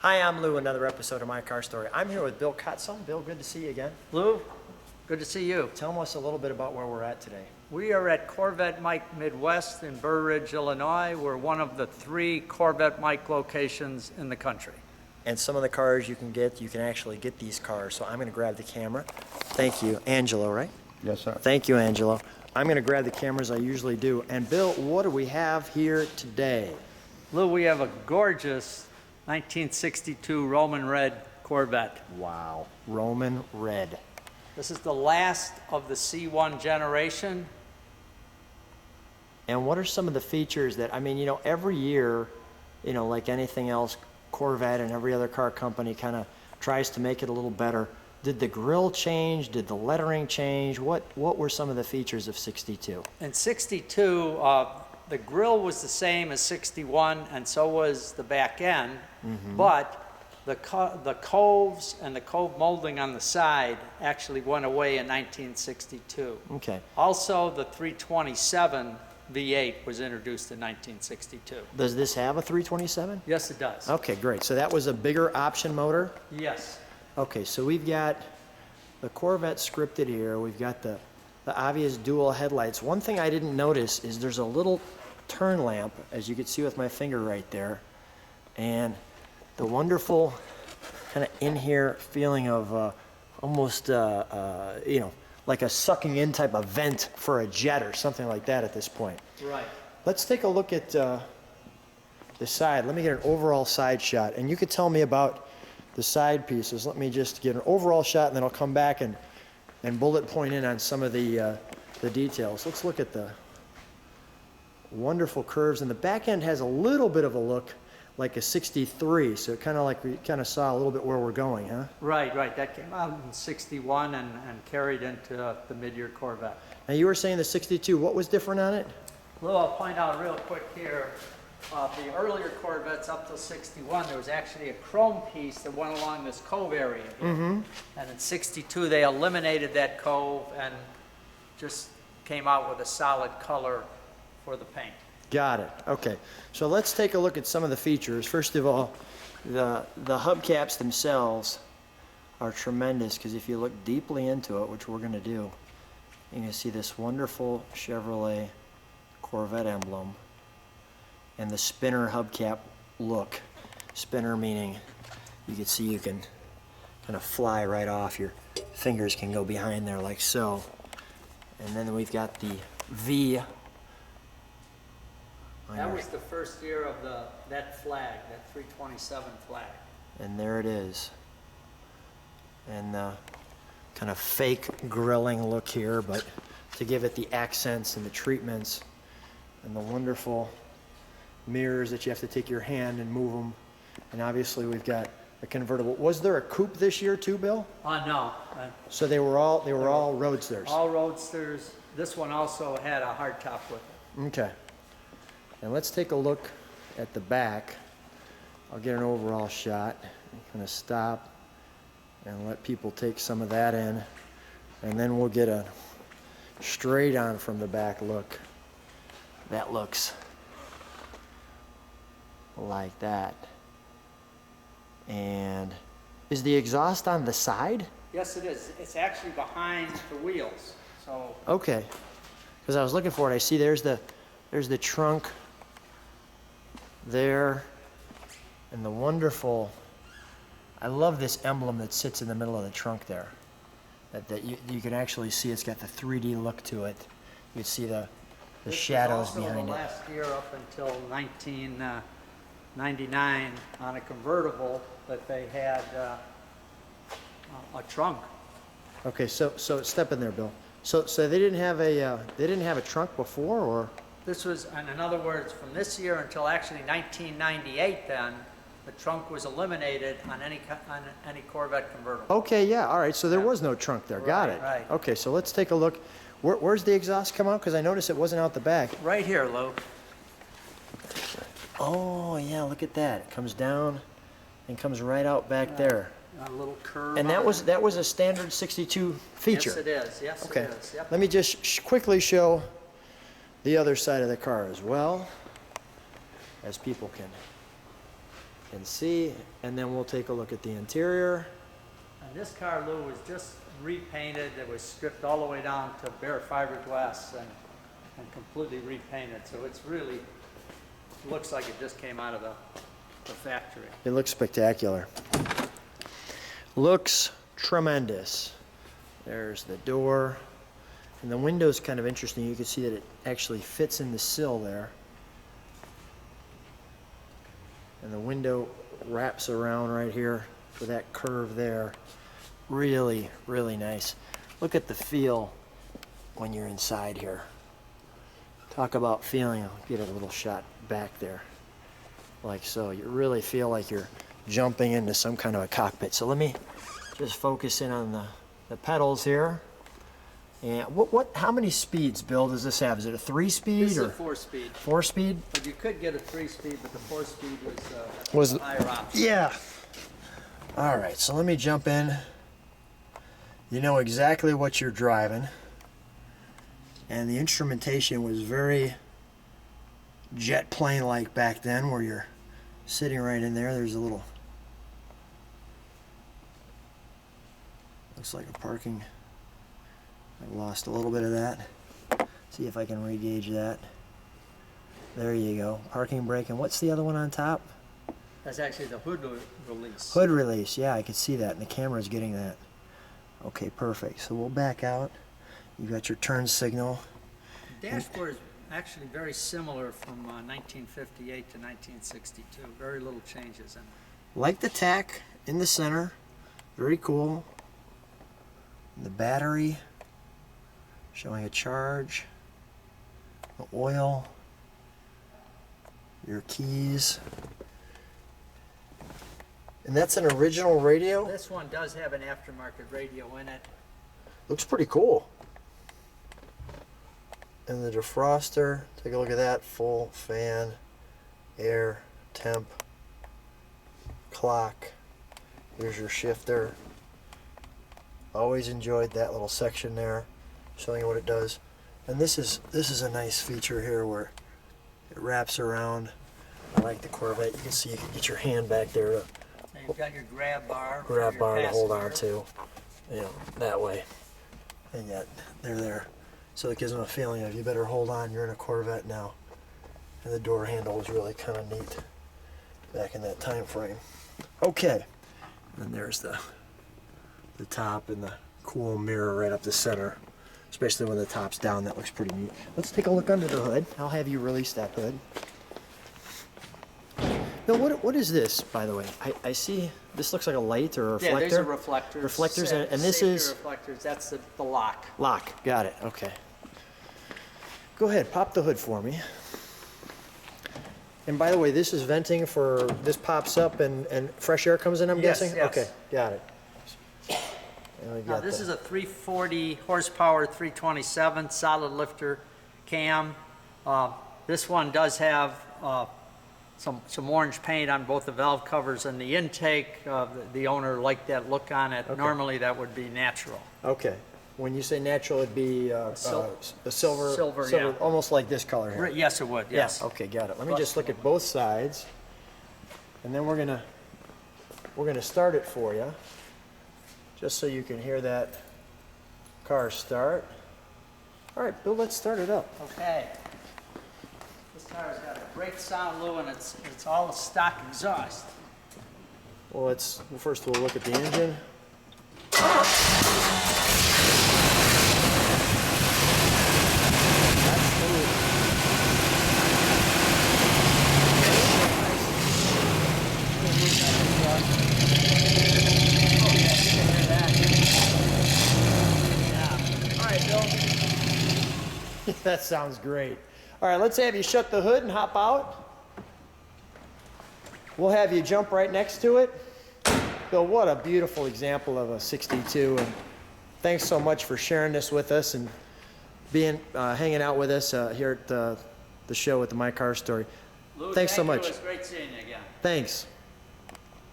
Hi, I'm Lou, another episode of My Car Story. I'm here with Bill Kotzum. Bill, good to see you again. Lou, good to see you. Tell us a little bit about where we're at today. We are at Corvette Mike Midwest in Burr Ridge, Illinois. We're one of the 3 Corvette Mike locations in the country. And some of the cars you can actually get these cars. So I'm going to grab the camera. Thank you. Angelo, right? Yes, sir. Thank you, Angelo. I'm going to grab the camera as I usually do. And Bill, what do we have here today? Lou, we have a gorgeous 1962 Roman red Corvette. Wow. Roman red. This is the last of the C1 generation. And what are some of the features that, I mean, you know, every year, you know, like anything else, Corvette and every other car company kind of tries to make it a little better. Did the grille change? Did the lettering change? What were some of the features of 62? In 62, the grille was the same as 61, and so was the back end, but the coves and the cove molding on the side actually went away in 1962. Okay. Also, the 327 V8 was introduced in 1962. Does this have a 327? Yes, it does. Okay, great. So that was a bigger option motor? Yes. Okay, so we've got the Corvette scripted here. We've got the obvious dual headlights. One thing I didn't notice is there's a little turn lamp, as you can see with my finger right there, and the wonderful kind of in here feeling of almost, you know, like a sucking in type of vent for a jet or something like that at this point. Right. Let's take a look at the side. Let me get an overall side shot, and you could tell me about the side pieces. Let me just get an overall shot, and then I'll come back and bullet point in on some of the details. Let's look at the wonderful curves, and the back end has a little bit of a look like a 63, so kind of like we kind of saw a little bit where we're going, huh? Right. That came out in 61 and carried into the mid-year Corvette. Now you were saying the 62, what was different on it? Well, I'll point out real quick here, the earlier Corvettes up to 61, there was actually a chrome piece that went along this cove area here. And in 62, they eliminated that cove and just came out with a solid color for the paint. Got it. Okay. So let's take a look at some of the features. First of all, the hubcaps themselves are tremendous, because if you look deeply into it, which we're going to do, you can see this wonderful Chevrolet Corvette emblem and the spinner hubcap look. Spinner meaning you can see you can kind of fly right off. Your fingers can go behind there like so. And then we've got the V. That was the first year of that flag, that 327 flag. And there it is. And kind of fake grilling look here, but to give it the accents and the treatments and the wonderful mirrors that you have to take your hand and move them. And obviously we've got a convertible. Was there a coupe this year too, Bill? No. So they were all roadsters. All roadsters. This one also had a hardtop with it. Okay. And let's take a look at the back. I'll get an overall shot. I'm going to stop and let people take some of that in. And then we'll get a straight on from the back look. That looks like that. And is the exhaust on the side? Yes, it is. It's actually behind the wheels. So. Okay. Because I was looking for it. I see there's the trunk there, and the wonderful, I love this emblem that sits in the middle of the trunk there. That you can actually see it's got the 3D look to it. You can see the shadows behind it. Last year up until 1999 on a convertible that they had a trunk. Okay, so step in there, Bill. So they didn't have a trunk before, or? This was, in other words, from this year until actually 1998 then, the trunk was eliminated on any Corvette convertible. Okay, yeah, all right, so there was no trunk there, got it. Right. Okay, so let's take a look. Where's the exhaust come out? Because I noticed it wasn't out the back. Right here, Lou. Oh, yeah, look at that. It comes down and comes right out back there. A little curve. And that was a standard 62 feature. Yes, it is. Yes, okay. it is. Yep. Let me just quickly show the other side of the car as well, as people can can see, and then we'll take a look at the interior. And this car, Lou, was just repainted. It was stripped all the way down to bare fiberglass and completely repainted. So it's really, looks like it just came out of the factory. It looks spectacular. Looks tremendous. There's the door. And the window's kind of interesting. You can see that it actually fits in the sill there. And the window wraps around right here for that curve there. Really, really nice. Look at the feel when you're inside here. Talk about feeling. I'll get a little shot back there. Like so. You really feel like you're jumping into some kind of a cockpit. So let me just focus in on the pedals here. And how many speeds, Bill, does this have? Is it a 3-speed? This is or a 4-speed. 4-speed? But you could get a 3-speed, but the 4-speed was a higher option. Yeah. All right, so let me jump in. You know exactly what you're driving. And the instrumentation was very jet plane-like back then, where you're sitting right in there. There's a little, looks like a parking. I lost a little bit of that. See if I can re-gauge that. There you go. Parking brake. And what's the other one on top? That's actually the hood release. Hood release. Yeah, I could see that, and the camera's getting that. Okay, perfect. So we'll back out. You got your turn signal. The dashboard is actually very similar from 1958 to 1962. Very little changes in it. Like the tack in the center. Very cool. The battery showing a charge. The oil. Your keys. And that's an original radio? This one does have an aftermarket radio in it. Looks pretty cool. And the defroster, take a look at that. Full fan, air, temp, clock. Here's your shifter. Always enjoyed that little section there, showing you what it does. And this is a nice feature here where it wraps around. I like the Corvette. You can see you can get your hand back there to And you've got your grab bar. for grab your bar to hold on passenger. to, you know, that way. And yet they're there. So it gives them a feeling of you better hold on, you're in a Corvette now. And the door handle was really kind of neat back in that time frame. Okay, and there's the top and the cool mirror right up the center, especially when the top's down. That looks pretty neat. Let's take a look under the hood. I'll have you release that hood. Bill, what is this, by the way? I see this looks like a light or a reflector. Yeah, these are reflectors. Reflectors, and this Safety is reflectors. That's the lock. lock. Got it. Okay. Go ahead, pop the hood for me. And by the way, this is venting for, this pops up and fresh air comes in, I'm Yes, guessing? yes. Okay, got it. And we Now got this the- is a 340 horsepower 327 solid lifter cam. This one does have some orange paint on both the valve covers and the intake. The owner liked that look on it. Okay. Normally that would be natural. Okay. When you say natural, it'd be a silver, Silver, yeah. almost like this color here. Yes, it would, yes. Yeah, okay, got it. Let me just look at both sides, and then we're gonna start it for you, just so you can hear that car start. All right, Bill, let's start it up. Okay. This car's got a great sound, Lou, and it's all stock exhaust. Well, first we'll look at the engine. That sounds great. All right, let's have you shut the hood and hop out. We'll have you jump right next to it. Bill, what a beautiful example of a 62. And thanks so much for sharing this with us and hanging out with us here at the show at the My Car Story. Lou, Thanks so thank you. much. It was great seeing you again. Thanks.